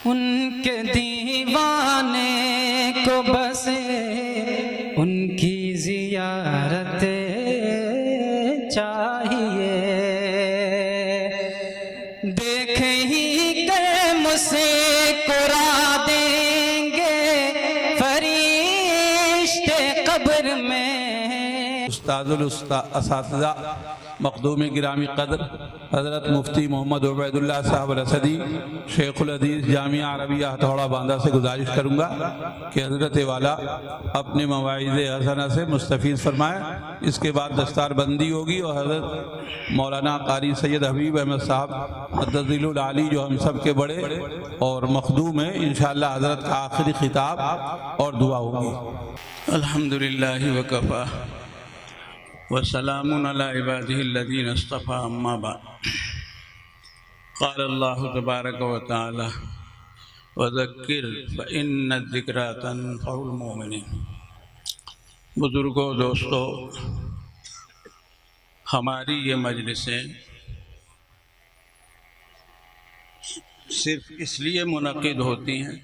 ان کے دیوانے کو بس ان کی زیارت چاہیے، دیکھ ہی کے مسکرا دیں گے فرشتے قبر میں۔ استاد الاساتذہ مقدوم گرامی قدر حضرت مفتی محمد عبید اللہ صاحب الاسدی شیخ الحدیث جامعہ عربیہ ہتھوڑا باندھا سے گزارش کروں گا کہ حضرت والا اپنے مواعظ حسنہ سے مستفیض فرمائے۔ اس کے بعد دستار بندی ہوگی اور حضرت مولانا قاری سید حبیب احمد صاحب مدظل العالی جو ہم سب کے بڑے اور مخدوم ہیں، انشاءاللہ حضرت کا آخری خطاب اور دعا ہوگی۔ الحمدللہ وکفا وسلام علی عبادہ الذین اصطفیٰ، اما بعد۔ قال اللہ تبارک و تعالی وذکر فإن الذکریٰ تنفع المؤمنین۔ بزرگوں، دوستو، ہماری یہ مجلسیں صرف اس لیے منعقد ہوتی ہیں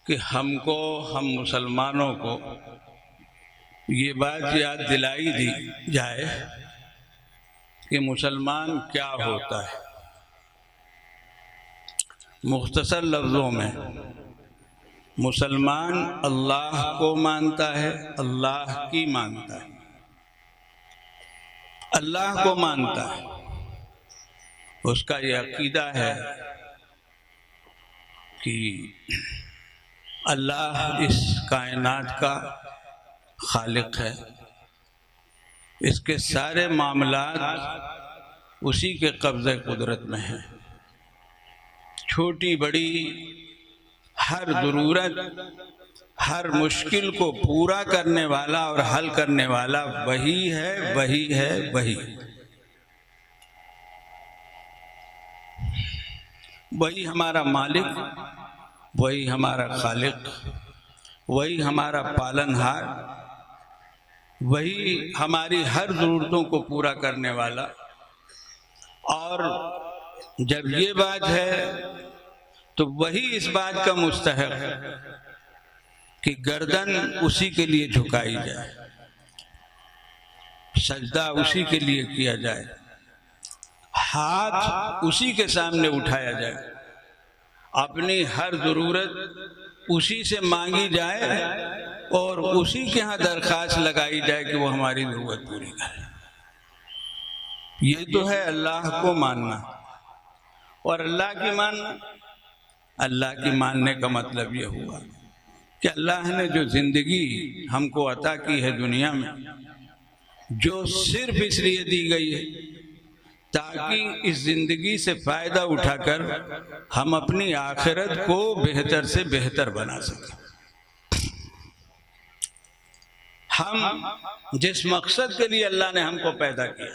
کہ ہم مسلمانوں کو یہ بات یاد دلائی دی جائے کہ مسلمان کیا ہوتا ہے۔ مختصر لفظوں میں مسلمان اللہ کو مانتا ہے، اللہ کی مانتا ہے، اللہ کو مانتا ہے، اس کا یہ عقیدہ ہے کہ اللہ اس کائنات کا خالق ہے، اس کے سارے معاملات اسی کے قبضہ قدرت میں ہیں، چھوٹی بڑی ہر ضرورت، ہر مشکل کو پورا کرنے والا اور حل کرنے والا وہی ہے، وہی ہے، وہی وہی ہمارا مالک، وہی ہمارا خالق، وہی ہمارا پالنہار، وہی ہماری ہر ضرورتوں کو پورا کرنے والا۔ اور جب یہ بات ہے تو وہی اس بات کا مستحق ہے کہ گردن اسی کے لیے جھکائی جائے، سجدہ اسی کے لیے کیا جائے، ہاتھ اسی کے سامنے اٹھایا جائے، اپنی ہر ضرورت اسی سے مانگی جائے اور اسی کے ہاں درخواست لگائی جائے کہ وہ ہماری ضرورت پوری کرے۔ یہ تو ہے اللہ کو ماننا۔ اور اللہ کی ماننا، اللہ کی ماننے کا مطلب یہ ہوا کہ اللہ نے جو زندگی ہم کو عطا کی ہے دنیا میں، جو صرف اس لیے دی گئی ہے تاکہ اس زندگی سے فائدہ اٹھا کر ہم اپنی آخرت کو بہتر سے بہتر بنا سکیں۔ ہم جس مقصد کے لیے اللہ نے ہم کو پیدا کیا،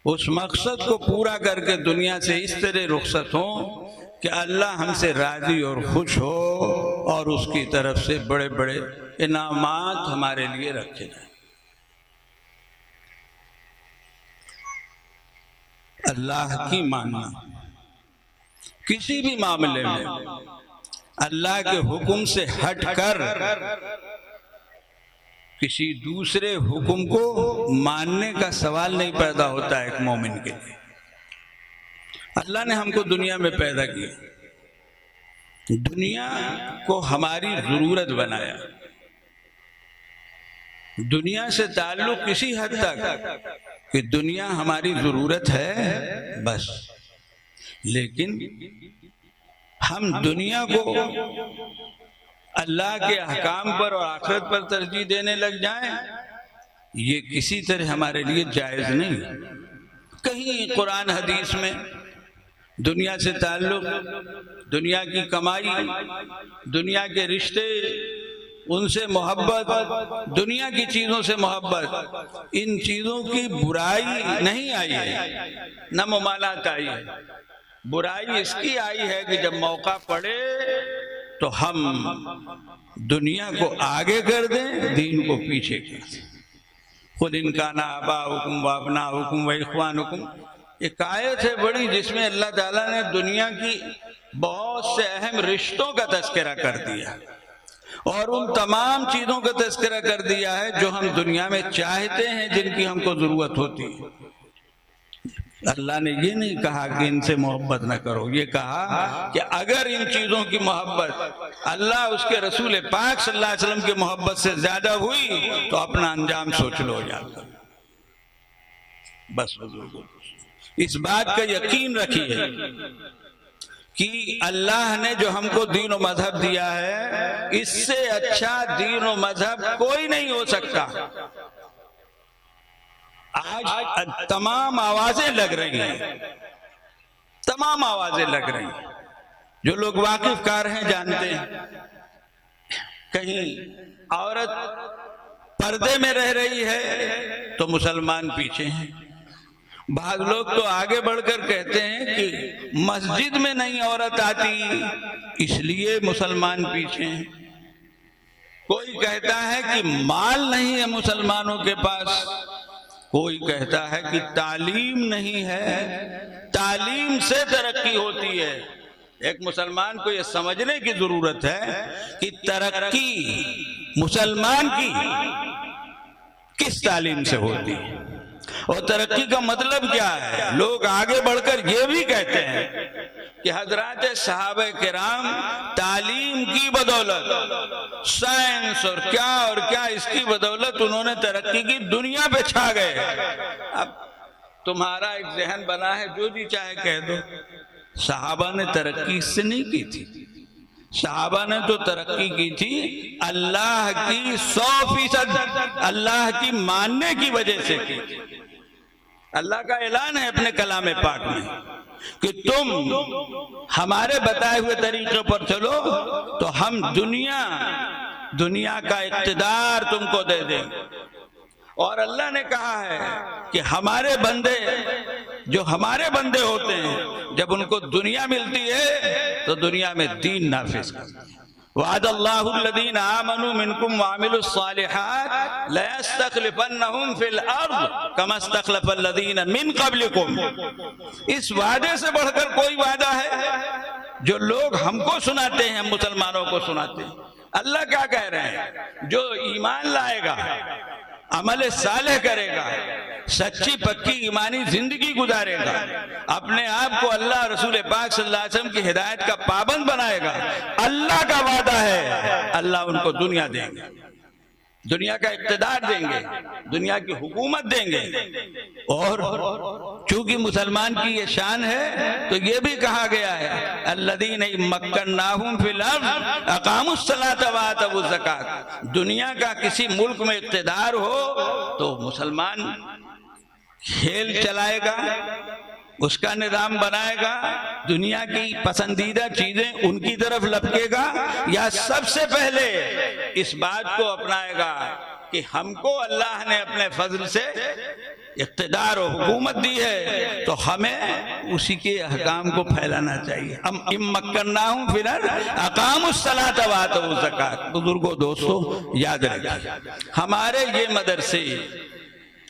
اس مقصد کو پورا کر کے دنیا سے اس طرح رخصت ہوں کہ اللہ ہم سے راضی اور خوش ہو اور اس کی طرف سے بڑے بڑے انعامات ہمارے لیے رکھے جائیں۔ اللہ کی ماننا، کسی بھی معاملے میں اللہ کے حکم سے ہٹ کر کسی دوسرے حکم کو ماننے کا سوال نہیں پیدا ہوتا ہے ایک مومن کے لیے۔ اللہ نے ہم کو دنیا میں پیدا کیا، دنیا کو ہماری ضرورت بنایا، دنیا سے تعلق کسی حد تک کہ دنیا ہماری ضرورت ہے بس، لیکن ہم دنیا کو اللہ کے احکام پر اور آخرت پر ترجیح دینے لگ جائیں، یہ کسی طرح ہمارے لیے جائز نہیں۔ کہیں قرآن حدیث میں دنیا سے تعلق، دنیا کی کمائی، دنیا کے رشتے، ان سے محبت، دنیا کی چیزوں سے محبت، ان چیزوں کی برائی نہیں آئی ہے، نہ ممانعت آئی ہے۔ برائی اس کی آئی ہے کہ جب موقع پڑے تو ہم دنیا کو آگے کر دیں، دین کو پیچھے کر دیں۔ خود ان کان آباؤکم وابناؤکم واخوانکم ایک آیت ہے بڑی جس میں اللہ تعالیٰ نے دنیا کی بہت سے اہم رشتوں کا تذکرہ کر دیا اور ان تمام چیزوں کا تذکرہ کر دیا ہے جو ہم دنیا میں چاہتے ہیں، جن کی ہم کو ضرورت ہوتی ہے۔ اللہ نے یہ نہیں کہا کہ ان سے محبت نہ کرو، یہ کہا کہ اگر ان چیزوں کی محبت اللہ اس کے رسول پاک صلی اللہ علیہ وسلم کی محبت سے زیادہ ہوئی تو اپنا انجام سوچ لو جا کر۔ بس اس بات کا یقین رکھیے کہ اللہ نے جو ہم کو دین و مذہب دیا ہے، اس سے اچھا دین و مذہب کوئی نہیں ہو سکتا۔ آج تمام آوازیں لگ رہی ہیں، تمام آوازیں لگ رہی ہیں، جو لوگ واقف کار ہیں جانتے ہیں۔ کہیں عورت پردے میں رہ رہی ہے تو مسلمان پیچھے ہیں، بعض لوگ تو آگے بڑھ کر کہتے ہیں کہ مسجد میں نہیں عورت آتی اس لیے مسلمان پیچھے ہیں۔ کوئی کہتا ہے کہ مال نہیں ہے مسلمانوں کے پاس، کوئی کہتا ہے کہ تعلیم نہیں ہے، تعلیم سے ترقی ہوتی ہے۔ ایک مسلمان کو یہ سمجھنے کی ضرورت ہے کہ ترقی مسلمان کی کس تعلیم سے ہوتی ہے اور ترقی کا مطلب کیا ہے۔ لوگ آگے بڑھ کر یہ بھی کہتے ہیں کہ حضرات صحابہ کرام تعلیم کی بدولت، سائنس اور کیا اس کی بدولت انہوں نے ترقی کی، دنیا پہ چھا گئے۔ اب تمہارا ایک ذہن بنا ہے، جو جی چاہے کہہ دو۔ صحابہ نے ترقی اس سے نہیں کی تھی، صحابہ نے تو ترقی کی تھی اللہ کی 100% اللہ کی ماننے کی وجہ سے کی تھی۔ اللہ کا اعلان ہے اپنے کلام پاک میں کہ تم ہمارے بتائے ہوئے طریقے پر چلو تو ہم دنیا کا اقتدار تم کو دے دیں۔ اور اللہ نے کہا ہے کہ ہمارے بندے جو ہمارے بندے ہوتے ہیں، جب ان کو دنیا ملتی ہے تو دنیا میں دین نافذ کرتے ہیں۔ وعد اللہ الذین آمنوا منکم وعملوا الصالحات لیستخلفنہم فی الارض کما استخلف الذین من قبلکم۔ اس وعدے سے بڑھ کر کوئی وعدہ ہے جو لوگ ہم کو سناتے ہیں، ہم مسلمانوں کو سناتے ہیں؟ اللہ کیا کہہ رہے ہیں؟ جو ایمان لائے گا، عمل صالح کرے گا، سچی پکی ایمانی زندگی گزارے گا، اپنے آپ کو اللہ رسول پاک صلی اللہ علیہ وسلم کی ہدایت کا پابند بنائے گا، اللہ کا وعدہ ہے اللہ ان کو دنیا دیں گے، دنیا کا اقتدار دیں گے، دنیا کی حکومت دیں گے۔ اور چونکہ مسلمان کی یہ شان ہے تو یہ بھی کہا گیا ہے الذین مکناہم فی الارض اقاموا الصلاۃ وآتوا الزکاۃ۔ دنیا کا کسی ملک میں اقتدار ہو تو مسلمان کھیل چلائے گا، اس کا نظام بنائے گا، دنیا کی پسندیدہ چیزیں ان کی طرف لپکے گا، یا سب سے پہلے اس بات کو اپنائے گا کہ ہم کو اللہ نے اپنے فضل سے اقتدار و حکومت دی ہے تو ہمیں اسی کے احکام کو پھیلانا چاہیے۔ ہم مکناہم فی الارض اقاموا الصلاۃ وآتوا الزکاۃ۔ بزرگوں، دوستوں، یاد رکھیے ہمارے یہ مدرسے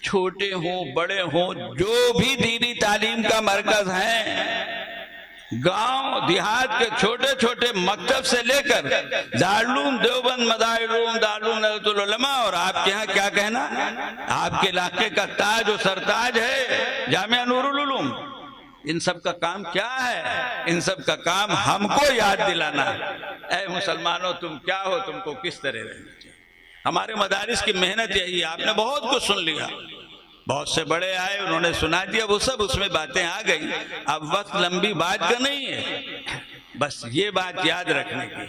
چھوٹے ہوں بڑے ہوں، جو بھی دینی تعلیم کا مرکز ہیں، گاؤں دیہات کے چھوٹے چھوٹے مکتب سے لے کر دارالعلوم دیوبند، مدارالعلوم، دارالعلوم ندوۃ العلماء، اور آپ کے ہاں کیا کہنا، آپ کے علاقے کا تاج و سرتاج ہے جامعہ نور العلوم، ان سب کا کام کیا ہے؟ ان سب کا کام ہم کو یاد دلانا ہے، اے مسلمانوں تم کیا ہو، تم کو کس طرح رہنا چاہیے۔ ہمارے مدارس کی محنت یہی ہے۔ آپ نے بہت کچھ سن لیا، بہت سے بڑے آئے، انہوں نے سنا دیا، وہ سب اس میں باتیں آ گئی، اب وقت لمبی بات کا نہیں ہے، بس یہ بات یاد رکھنے کی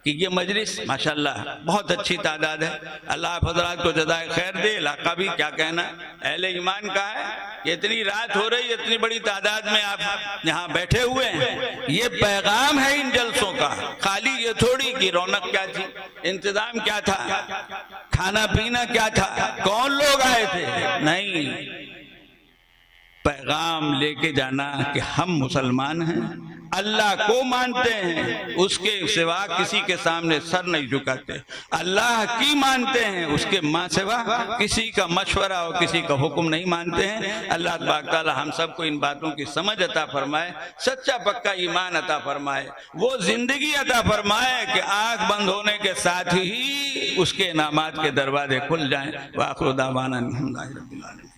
کہ یہ مجلس ماشاءاللہ بہت اچھی تعداد ہے، اللہ آپ حضرات کو جزائے خیر دے۔ علاقہ بھی کیا کہنا اہل ایمان کا ہے کہ اتنی رات ہو رہی، اتنی بڑی تعداد میں آپ یہاں بیٹھے ہوئے ہیں، یہ پیغام ہے ان جلسوں کا، خالی یہ تھوڑی کہ رونق کیا تھی، انتظام کیا تھا، کھانا پینا کیا تھا، کون لوگ آئے تھے، نہیں، پیغام لے کے جانا کہ ہم مسلمان ہیں، اللہ کو مانتے ہیں، اس کے سوا کسی کے سامنے سر نہیں جھکاتے، اللہ کی مانتے ہیں، اس کے ماں سوا کسی کا مشورہ اور کسی کا حکم نہیں مانتے ہیں۔ اللہ تبارک تعالی ہم سب کو ان باتوں کی سمجھ عطا فرمائے، سچا پکا ایمان عطا فرمائے، وہ زندگی عطا فرمائے کہ آنکھ بند ہونے کے ساتھ ہی اس کے انعامات کے دروازے کھل جائیں۔ وآخر دعوانا الحمدللہ رب العالمین۔